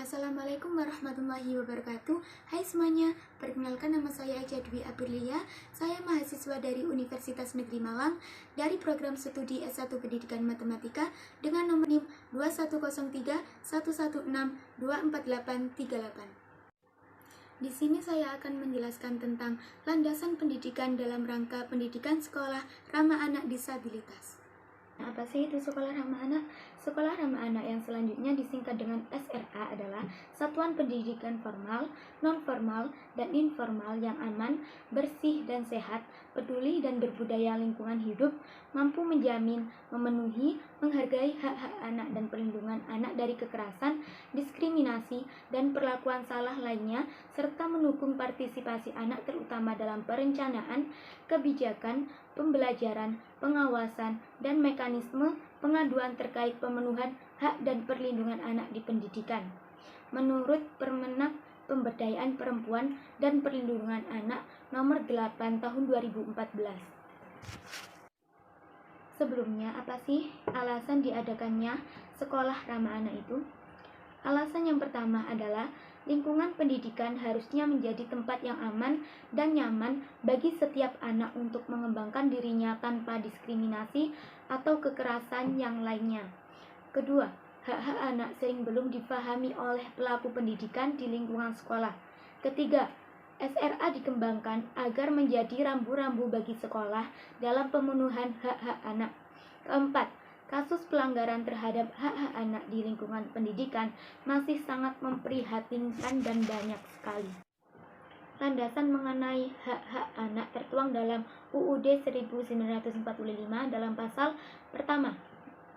Assalamualaikum warahmatullahi wabarakatuh. Hai semuanya, perkenalkan nama saya Aja Dwi Aprilia. Saya mahasiswa dari Universitas Negeri Malang dari program studi S1 Pendidikan Matematika dengan nomor NIM 210311624838. Di sini saya akan menjelaskan tentang landasan pendidikan dalam rangka pendidikan sekolah ramah anak disabilitas. Apa sih itu sekolah ramah anak? Sekolah ramah anak yang selanjutnya disingkat dengan SRA adalah satuan pendidikan formal, non-formal, dan informal yang aman, bersih dan sehat, peduli dan berbudaya lingkungan hidup, mampu menjamin, memenuhi, menghargai hak-hak anak dan perlindungan anak dari kekerasan, diskriminasi, dan perlakuan salah lainnya, serta mendukung partisipasi anak terutama dalam perencanaan, kebijakan, pembelajaran, pengawasan, dan mekanisme pengaduan terkait pemenuhan hak dan perlindungan anak di pendidikan. Menurut Permenak Pemberdayaan Perempuan dan Perlindungan Anak Nomor 8 Tahun 2014. Sebelumnya, apa sih alasan diadakannya sekolah ramah anak itu? Alasan yang pertama adalah lingkungan pendidikan harusnya menjadi tempat yang aman dan nyaman bagi setiap anak untuk mengembangkan dirinya tanpa diskriminasi atau kekerasan yang lainnya. Kedua, hak-hak anak sering belum dipahami oleh pelaku pendidikan di lingkungan sekolah. Ketiga, SRA dikembangkan agar menjadi rambu-rambu bagi sekolah dalam pemenuhan hak-hak anak. Keempat, kasus pelanggaran terhadap hak-hak anak di lingkungan pendidikan masih sangat memprihatinkan dan banyak sekali. Landasan mengenai hak-hak anak tertuang dalam UUD 1945 dalam pasal pertama,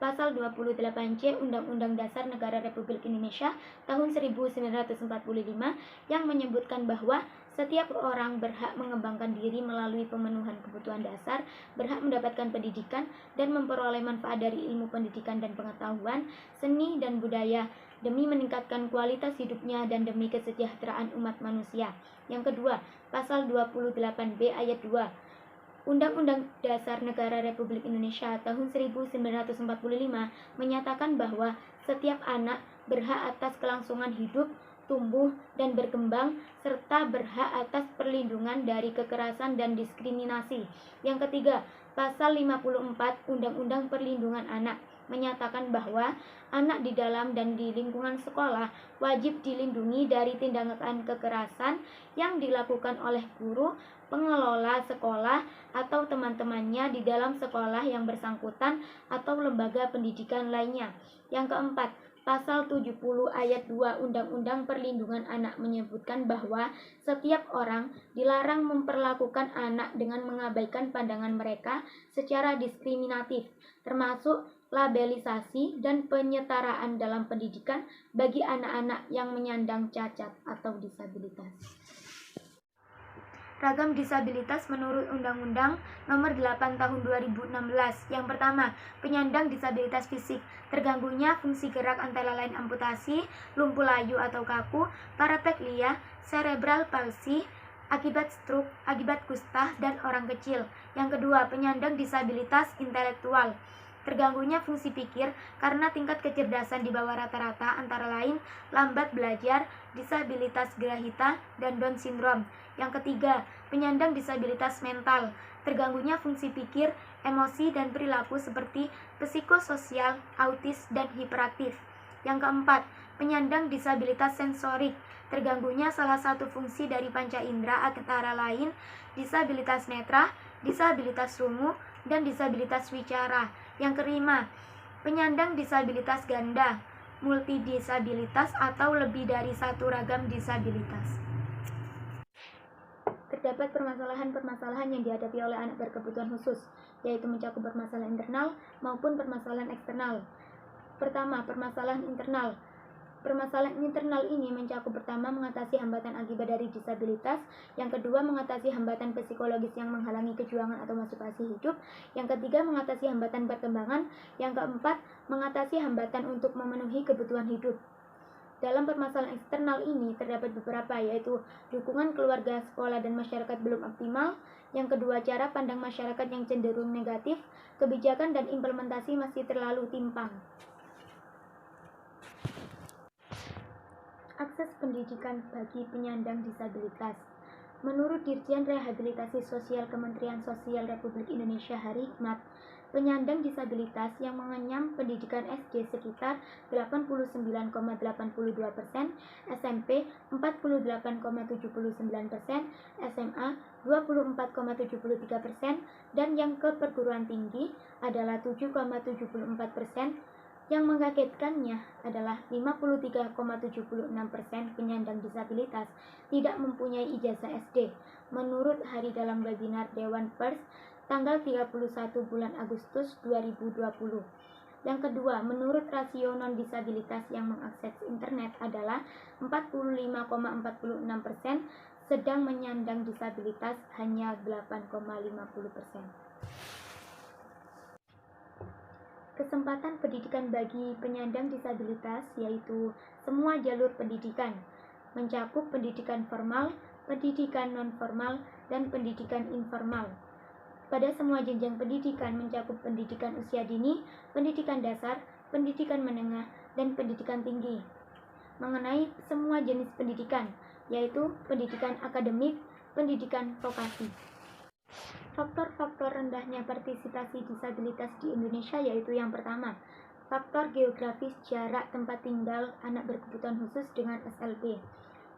Pasal 28C Undang-Undang Dasar Negara Republik Indonesia tahun 1945 yang menyebutkan bahwa setiap orang berhak mengembangkan diri melalui pemenuhan kebutuhan dasar, berhak mendapatkan pendidikan, dan memperoleh manfaat dari ilmu pendidikan dan pengetahuan, seni dan budaya, demi meningkatkan kualitas hidupnya dan demi kesejahteraan umat manusia. Yang kedua, Pasal 28B Ayat 2 Undang-Undang Dasar Negara Republik Indonesia tahun 1945 menyatakan bahwa setiap anak berhak atas kelangsungan hidup, tumbuh, dan berkembang, serta berhak atas perlindungan dari kekerasan dan diskriminasi. Yang ketiga, Pasal 54 Undang-Undang Perlindungan Anak menyatakan bahwa anak di dalam dan di lingkungan sekolah wajib dilindungi dari tindakan kekerasan yang dilakukan oleh guru, pengelola sekolah, atau teman-temannya di dalam sekolah yang bersangkutan atau lembaga pendidikan lainnya. Yang keempat, Pasal 70 Ayat 2 Undang-Undang Perlindungan Anak menyebutkan bahwa setiap orang dilarang memperlakukan anak dengan mengabaikan pandangan mereka secara diskriminatif, termasuk labelisasi dan penyetaraan dalam pendidikan bagi anak-anak yang menyandang cacat atau disabilitas. Ragam disabilitas menurut Undang-Undang Nomor 8 Tahun 2016. Yang pertama, penyandang disabilitas fisik, terganggunya fungsi gerak antara lain amputasi, lumpuh layu atau kaku, paraplegia, cerebral palsy, akibat stroke, akibat kusta, dan orang kecil. Yang kedua, penyandang disabilitas intelektual, terganggunya fungsi pikir karena tingkat kecerdasan di bawah rata-rata antara lain lambat belajar, disabilitas grahita, dan Down syndrome. Yang ketiga, penyandang disabilitas mental, terganggunya fungsi pikir, emosi, dan perilaku seperti psikososial, autis, dan hiperaktif. Yang keempat, penyandang disabilitas sensorik, terganggunya salah satu fungsi dari panca indera antara lain disabilitas netra, disabilitas rungu, dan disabilitas wicara. Yang kelima, penyandang disabilitas ganda, multidisabilitas atau lebih dari satu ragam disabilitas. Terdapat permasalahan-permasalahan yang dihadapi oleh anak berkebutuhan khusus, yaitu mencakup permasalahan internal maupun permasalahan eksternal. Pertama, permasalahan internal. Permasalahan internal ini mencakup pertama mengatasi hambatan akibat dari disabilitas, yang kedua mengatasi hambatan psikologis yang menghalangi kejuangan atau motivasi hidup, yang ketiga mengatasi hambatan perkembangan, yang keempat mengatasi hambatan untuk memenuhi kebutuhan hidup. Dalam permasalahan eksternal ini terdapat beberapa, yaitu dukungan keluarga, sekolah, dan masyarakat belum optimal. Yang kedua, cara pandang masyarakat yang cenderung negatif, kebijakan dan implementasi masih terlalu timpang. Akses pendidikan bagi penyandang disabilitas. Menurut Dirjen Rehabilitasi Sosial Kementerian Sosial Republik Indonesia Hari Hikmat, penyandang disabilitas yang mengenyam pendidikan SD sekitar 89,82%, SMP 48,79%, SMA 24,73%, dan yang ke perguruan tinggi adalah 7,74%. Yang mengagetkannya adalah 53,76% penyandang disabilitas tidak mempunyai ijazah SD, menurut Hari dalam webinar Dewan Pers tanggal 31 bulan Agustus 2020. Yang kedua, menurut rasio non-disabilitas yang mengakses internet adalah 45,46%, sedang menyandang disabilitas hanya 8,50%. Kesempatan pendidikan bagi penyandang disabilitas yaitu semua jalur pendidikan, mencakup pendidikan formal, pendidikan non-formal, dan pendidikan informal. Pada semua jenjang pendidikan mencakup pendidikan usia dini, pendidikan dasar, pendidikan menengah, dan pendidikan tinggi. Mengenai semua jenis pendidikan, yaitu pendidikan akademik, pendidikan vokasi. Faktor-faktor rendahnya partisipasi disabilitas di Indonesia yaitu yang pertama, faktor geografis jarak tempat tinggal anak berkebutuhan khusus dengan SLB.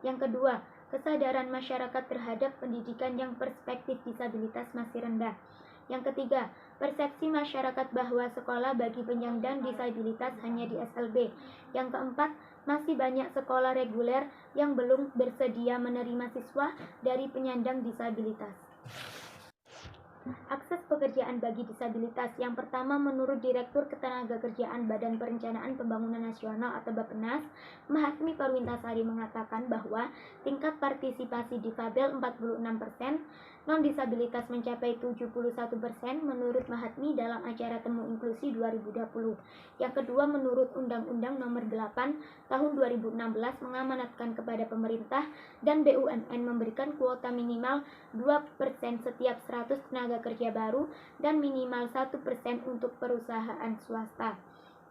Yang kedua, kesadaran masyarakat terhadap pendidikan yang perspektif disabilitas masih rendah. Yang ketiga, persepsi masyarakat bahwa sekolah bagi penyandang disabilitas hanya di SLB. Yang keempat, masih banyak sekolah reguler yang belum bersedia menerima siswa dari penyandang disabilitas. Akses pekerjaan bagi disabilitas. Yang pertama, menurut Direktur Ketenagakerjaan Badan Perencanaan Pembangunan Nasional atau Bappenas, Mahatmi Parwintasari mengatakan bahwa tingkat partisipasi difabel 46%, non-disabilitas mencapai 71% menurut Mahatmi dalam acara Temu Inklusi 2020. Yang kedua, menurut Undang-Undang Nomor 8 Tahun 2016 mengamanatkan kepada pemerintah dan BUMN memberikan kuota minimal 2% setiap 100 tenaga kerja baru dan minimal 1% untuk perusahaan swasta.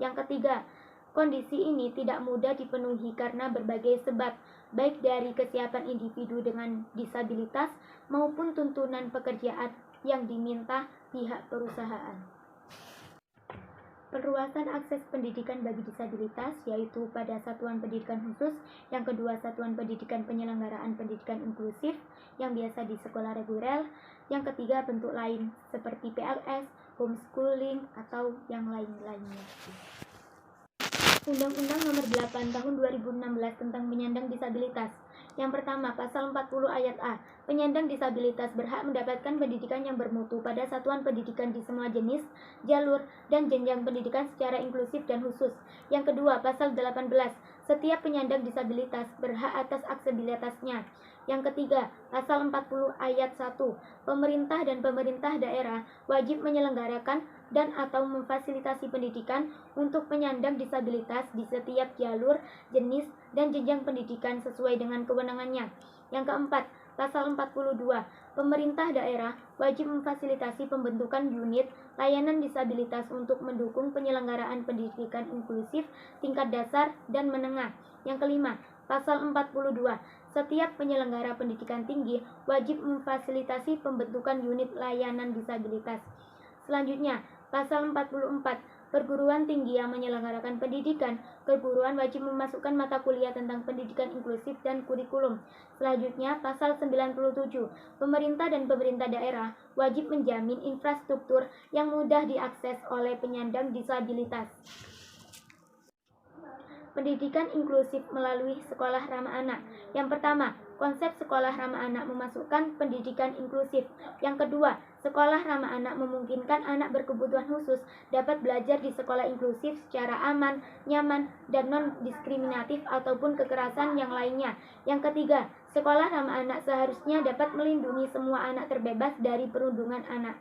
Yang ketiga, kondisi ini tidak mudah dipenuhi karena berbagai sebab, baik dari kesiapan individu dengan disabilitas maupun tuntunan pekerjaan yang diminta pihak perusahaan. Perluasan akses pendidikan bagi disabilitas yaitu pada satuan pendidikan khusus, yang kedua satuan pendidikan penyelenggaraan pendidikan inklusif yang biasa di sekolah reguler, yang ketiga bentuk lain seperti PLS, homeschooling, atau yang lain-lainnya. Undang-Undang Nomor 8 Tahun 2016 tentang penyandang disabilitas. Yang pertama, Pasal 40 Ayat A. Penyandang disabilitas berhak mendapatkan pendidikan yang bermutu pada satuan pendidikan di semua jenis, jalur, dan jenjang pendidikan secara inklusif dan khusus. Yang kedua, Pasal 18. Setiap penyandang disabilitas berhak atas aksesibilitasnya. Yang ketiga, Pasal 40 Ayat 1. Pemerintah dan pemerintah daerah wajib menyelenggarakan dan atau memfasilitasi pendidikan untuk penyandang disabilitas di setiap jalur, jenis, dan jenjang pendidikan sesuai dengan kewenangannya. Yang keempat, Pasal 42. Pemerintah daerah wajib memfasilitasi pembentukan unit layanan disabilitas untuk mendukung penyelenggaraan pendidikan inklusif tingkat dasar dan menengah. Yang kelima, Pasal 42. Setiap penyelenggara pendidikan tinggi wajib memfasilitasi pembentukan unit layanan disabilitas. Selanjutnya, Pasal 44. Perguruan tinggi yang menyelenggarakan pendidikan perguruan wajib memasukkan mata kuliah tentang pendidikan inklusif dan kurikulum. Selanjutnya, Pasal 97. Pemerintah dan pemerintah daerah wajib menjamin infrastruktur yang mudah diakses oleh penyandang disabilitas. Pendidikan inklusif melalui sekolah ramah anak. Yang pertama, konsep sekolah ramah anak memasukkan pendidikan inklusif. Yang kedua, sekolah ramah anak memungkinkan anak berkebutuhan khusus dapat belajar di sekolah inklusif secara aman, nyaman, dan non-diskriminatif ataupun kekerasan yang lainnya. Yang ketiga, sekolah ramah anak seharusnya dapat melindungi semua anak terbebas dari perundungan anak.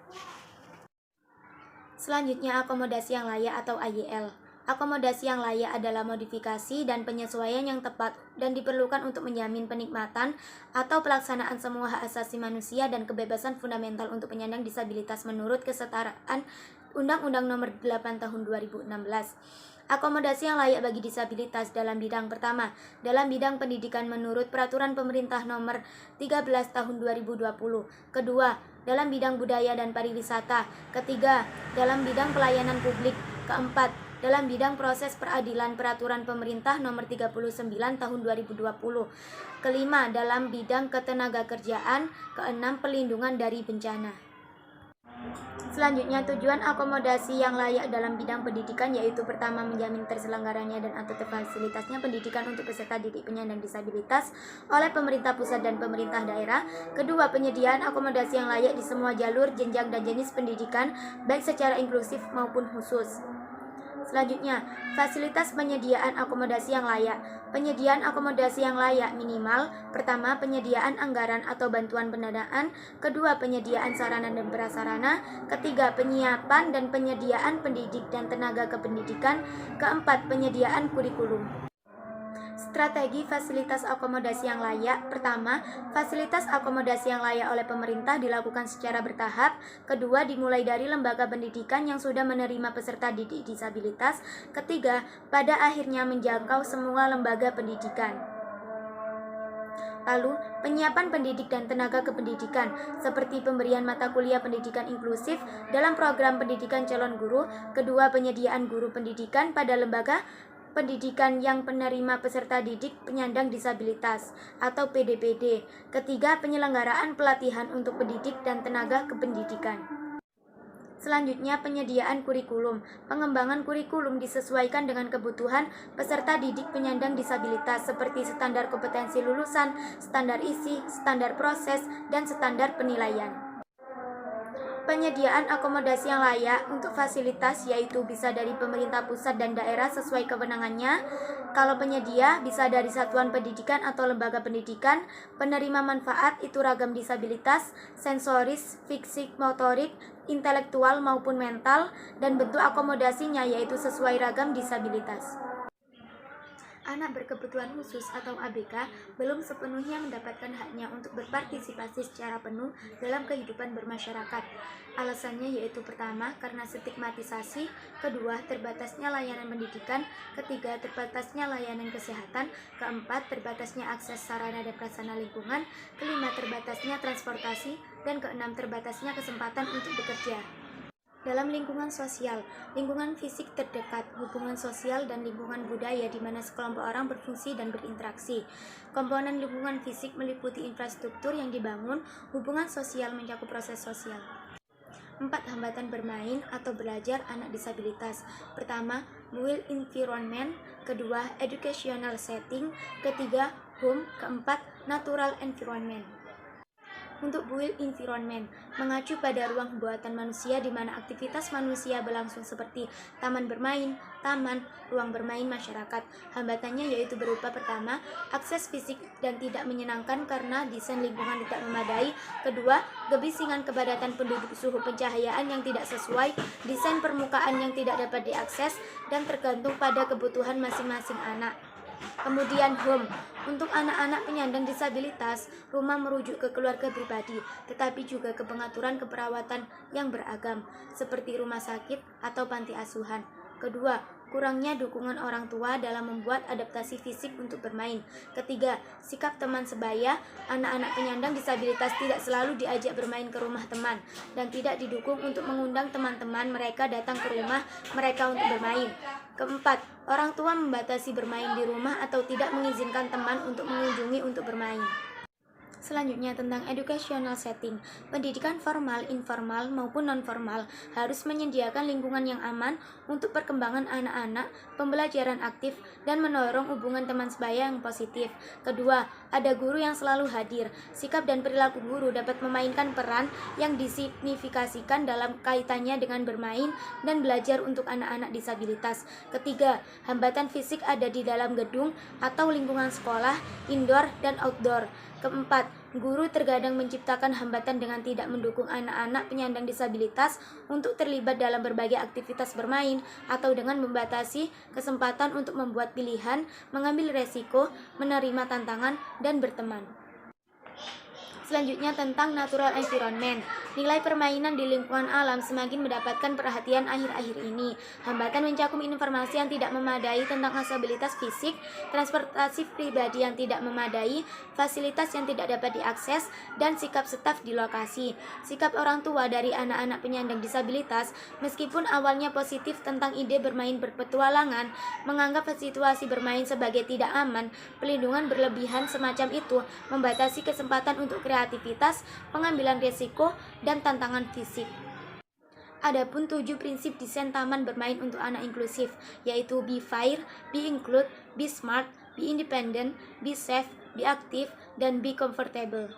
Selanjutnya, akomodasi yang layak atau AYL. Akomodasi yang layak adalah modifikasi dan penyesuaian yang tepat dan diperlukan untuk menjamin penikmatan atau pelaksanaan semua hak asasi manusia dan kebebasan fundamental untuk penyandang disabilitas menurut kesetaraan Undang-Undang Nomor 8 Tahun 2016. Akomodasi yang layak bagi disabilitas dalam bidang pertama, dalam bidang pendidikan menurut Peraturan Pemerintah Nomor 13 Tahun 2020. Kedua, dalam bidang budaya dan pariwisata. Ketiga, dalam bidang pelayanan publik. Keempat, dalam bidang proses peradilan Peraturan Pemerintah Nomor 39 Tahun 2020. Kelima, dalam bidang ketenagakerjaan. Keenam, pelindungan dari bencana. Selanjutnya, tujuan akomodasi yang layak dalam bidang pendidikan yaitu pertama, menjamin terselenggaranya dan atau terfasilitasnya pendidikan untuk peserta didik penyandang disabilitas oleh pemerintah pusat dan pemerintah daerah. Kedua, penyediaan akomodasi yang layak di semua jalur, jenjang, dan jenis pendidikan, baik secara inklusif maupun khusus. Selanjutnya, fasilitas penyediaan akomodasi yang layak. Penyediaan akomodasi yang layak minimal, pertama, penyediaan anggaran atau bantuan pendanaan. Kedua, penyediaan sarana dan prasarana. Ketiga, penyiapan dan penyediaan pendidik dan tenaga kependidikan. Keempat, penyediaan kurikulum. Strategi fasilitas akomodasi yang layak. Pertama, fasilitas akomodasi yang layak oleh pemerintah dilakukan secara bertahap. Kedua, dimulai dari lembaga pendidikan yang sudah menerima peserta didik disabilitas. Ketiga, pada akhirnya menjangkau semua lembaga pendidikan. Lalu, penyiapan pendidik dan tenaga kependidikan, seperti pemberian mata kuliah pendidikan inklusif dalam program pendidikan calon guru. Kedua, penyediaan guru pendidikan pada lembaga pendidikan yang penerima peserta didik penyandang disabilitas atau PDPD. Ketiga, penyelenggaraan pelatihan untuk pendidik dan tenaga kependidikan. Selanjutnya, penyediaan kurikulum. Pengembangan kurikulum disesuaikan dengan kebutuhan peserta didik penyandang disabilitas seperti standar kompetensi lulusan, standar isi, standar proses, dan standar penilaian. Penyediaan akomodasi yang layak untuk fasilitas yaitu bisa dari pemerintah pusat dan daerah sesuai kewenangannya. Kalau penyedia bisa dari satuan pendidikan atau lembaga pendidikan. Penerima manfaat itu ragam disabilitas, sensoris, fisik, motorik, intelektual maupun mental, dan bentuk akomodasinya yaitu sesuai ragam disabilitas. Anak berkebutuhan khusus atau ABK belum sepenuhnya mendapatkan haknya untuk berpartisipasi secara penuh dalam kehidupan bermasyarakat. Alasannya yaitu pertama, karena stigmatisasi. Kedua, terbatasnya layanan pendidikan. Ketiga, terbatasnya layanan kesehatan. Keempat, terbatasnya akses sarana dan prasarana lingkungan. Kelima, terbatasnya transportasi. Dan keenam, terbatasnya kesempatan untuk bekerja. Dalam lingkungan sosial, lingkungan fisik terdekat, hubungan sosial, dan lingkungan budaya di mana sekelompok orang berfungsi dan berinteraksi. Komponen lingkungan fisik meliputi infrastruktur yang dibangun, hubungan sosial mencakup proses sosial. 4. Hambatan bermain atau belajar anak disabilitas. Pertama, built environment. Kedua, educational setting. Ketiga, home. Keempat, natural environment. Untuk built environment, mengacu pada ruang buatan manusia di mana aktivitas manusia berlangsung seperti taman bermain, taman, ruang bermain masyarakat. Hambatannya yaitu berupa pertama, akses fisik dan tidak menyenangkan karena desain lingkungan tidak memadai. Kedua, kebisingan kepadatan penduduk, suhu pencahayaan yang tidak sesuai, desain permukaan yang tidak dapat diakses, dan tergantung pada kebutuhan masing-masing anak. Kemudian home. Untuk anak-anak penyandang disabilitas, rumah merujuk ke keluarga pribadi, tetapi juga ke pengaturan keperawatan yang beragam, seperti rumah sakit atau panti asuhan. Kedua, kurangnya dukungan orang tua dalam membuat adaptasi fisik untuk bermain. Ketiga, sikap teman sebaya. Anak-anak penyandang disabilitas tidak selalu diajak bermain ke rumah teman dan tidak didukung untuk mengundang teman-teman mereka datang ke rumah mereka untuk bermain. Keempat, orang tua membatasi bermain di rumah atau tidak mengizinkan teman untuk mengunjungi untuk bermain. Selanjutnya tentang educational setting. Pendidikan formal, informal, maupun non-formal harus menyediakan lingkungan yang aman untuk perkembangan anak-anak, pembelajaran aktif, dan mendorong hubungan teman sebaya yang positif. Kedua, ada guru yang selalu hadir. Sikap dan perilaku guru dapat memainkan peran yang disignifikasikan dalam kaitannya dengan bermain dan belajar untuk anak-anak disabilitas. Ketiga, hambatan fisik ada di dalam gedung atau lingkungan sekolah, indoor dan outdoor. Keempat, guru terkadang menciptakan hambatan dengan tidak mendukung anak-anak penyandang disabilitas untuk terlibat dalam berbagai aktivitas bermain atau dengan membatasi kesempatan untuk membuat pilihan, mengambil resiko, menerima tantangan, dan berteman. Selanjutnya tentang natural environment. Nilai permainan di lingkungan alam semakin mendapatkan perhatian akhir-akhir ini. Hambatan mencakup informasi yang tidak memadai tentang aksesibilitas fisik, transportasi pribadi yang tidak memadai, fasilitas yang tidak dapat diakses, dan sikap staf di lokasi. Sikap orang tua dari anak-anak penyandang disabilitas, meskipun awalnya positif tentang ide bermain berpetualangan, menganggap situasi bermain sebagai tidak aman, pelindungan berlebihan semacam itu membatasi kesempatan untuk kreativitas, pengambilan risiko, dan tantangan fisik. Adapun 7 prinsip desain taman bermain untuk anak inklusif, yaitu be fair, be include, be smart, be independent, be safe, be active, dan be comfortable.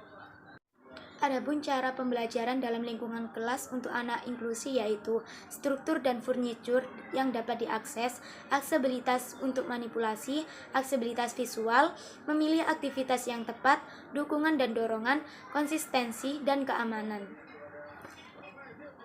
Adapun cara pembelajaran dalam lingkungan kelas untuk anak inklusi yaitu struktur dan furniture yang dapat diakses, aksesibilitas untuk manipulasi, aksesibilitas visual, memilih aktivitas yang tepat, dukungan dan dorongan, konsistensi, dan keamanan.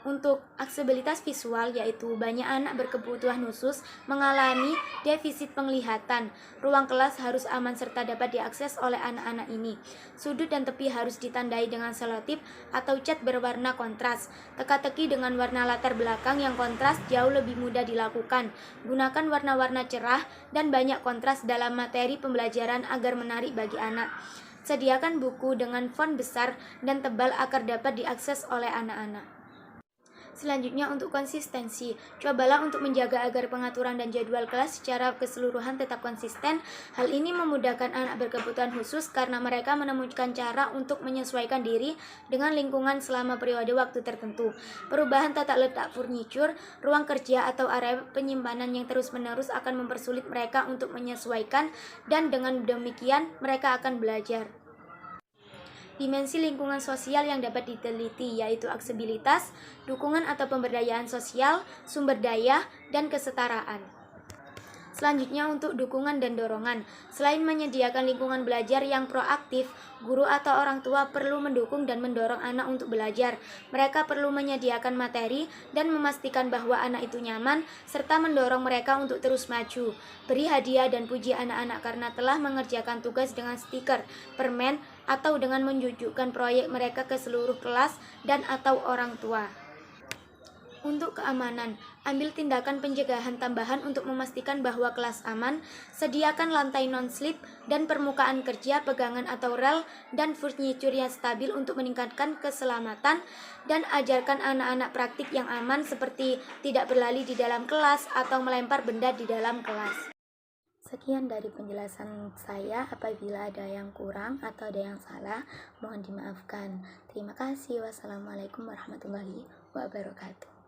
Untuk aksesibilitas visual yaitu banyak anak berkebutuhan khusus mengalami defisit penglihatan. Ruang kelas harus aman serta dapat diakses oleh anak-anak ini. Sudut dan tepi harus ditandai dengan selotip atau cat berwarna kontras. Teka-teki dengan warna latar belakang yang kontras jauh lebih mudah dilakukan. Gunakan warna-warna cerah dan banyak kontras dalam materi pembelajaran agar menarik bagi anak. Sediakan buku dengan font besar dan tebal agar dapat diakses oleh anak-anak. Selanjutnya untuk konsistensi, cobalah untuk menjaga agar pengaturan dan jadwal kelas secara keseluruhan tetap konsisten. Hal ini memudahkan anak berkebutuhan khusus karena mereka menemukan cara untuk menyesuaikan diri dengan lingkungan selama periode waktu tertentu. Perubahan tata letak furniture, ruang kerja atau area penyimpanan yang terus-menerus akan mempersulit mereka untuk menyesuaikan dan dengan demikian mereka akan belajar. Dimensi lingkungan sosial yang dapat diteliti yaitu aksesibilitas, dukungan atau pemberdayaan sosial, sumber daya, dan kesetaraan. Selanjutnya untuk dukungan dan dorongan. Selain menyediakan lingkungan belajar yang proaktif, guru atau orang tua perlu mendukung dan mendorong anak untuk belajar. Mereka perlu menyediakan materi dan memastikan bahwa anak itu nyaman, serta mendorong mereka untuk terus maju. Beri hadiah dan puji anak-anak karena telah mengerjakan tugas dengan stiker, permen, atau dengan menunjukkan proyek mereka ke seluruh kelas dan atau orang tua. Untuk keamanan, ambil tindakan pencegahan tambahan untuk memastikan bahwa kelas aman, sediakan lantai non-slip dan permukaan kerja, pegangan atau rel, dan furniture yang stabil untuk meningkatkan keselamatan, dan ajarkan anak-anak praktik yang aman seperti tidak berlari di dalam kelas atau melempar benda di dalam kelas. Sekian dari penjelasan saya. Apabila ada yang kurang atau ada yang salah, mohon dimaafkan. Terima kasih. Wassalamualaikum warahmatullahi wabarakatuh.